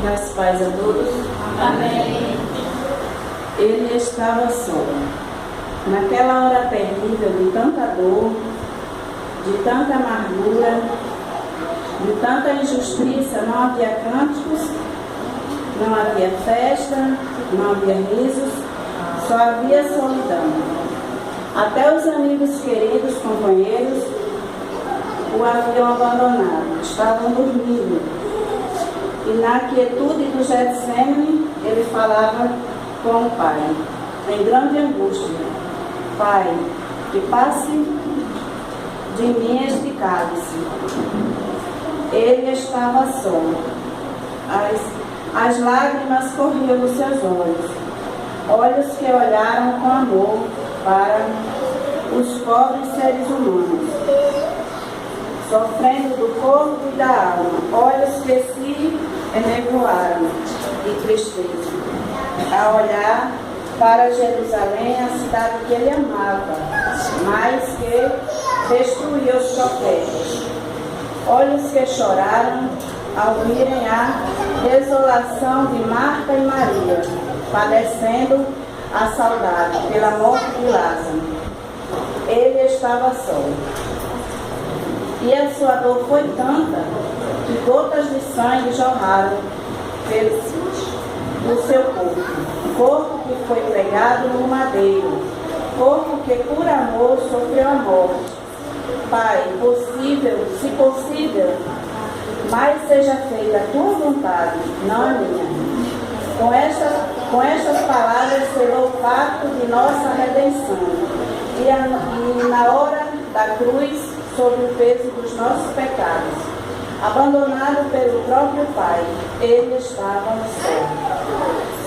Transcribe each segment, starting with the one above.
Graças a paz a todos. Amém. Ele estava só. Naquela hora terrível de tanta dor, de tanta amargura, de tanta injustiça, não havia cânticos, não havia festa, não havia risos, só havia solidão. Até os amigos queridos, companheiros, o haviam abandonado, estavam dormindo. E na quietude do Getsemane, ele falava com o Pai, em grande angústia: Pai, que passe de mim este cálice. Ele estava só. As lágrimas corriam nos seus olhos que olharam com amor para os pobres seres humanos, sofrendo do corpo e da alma, olhos que se enevoaram de tristeza, a olhar para Jerusalém, a cidade que ele amava, mas que destruiu os profetas. Olhos que choraram ao virem a desolação de Marta e Maria, padecendo a saudade pela morte de Lázaro. Ele estava só. E a sua dor foi tanta que gotas de sangue jorraram do seu corpo que foi pregado no madeiro, corpo que por amor sofreu a morte. Pai, se possível, mais seja feita a tua vontade, não a minha. Com estas palavras selou o pacto de nossa redenção. E na hora da cruz, sob o peso dos nossos pecados, abandonado pelo próprio Pai, ele estava no céu.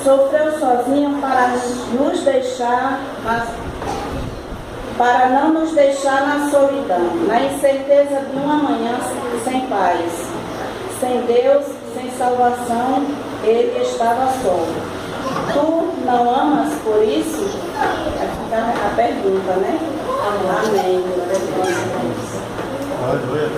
Sofreu sozinho para não nos deixar na solidão, na incerteza de uma manhã sem paz, sem Deus, sem salvação. Ele estava só. Tu não amas por isso? Fica a pergunta, né? Amém. Aleluia.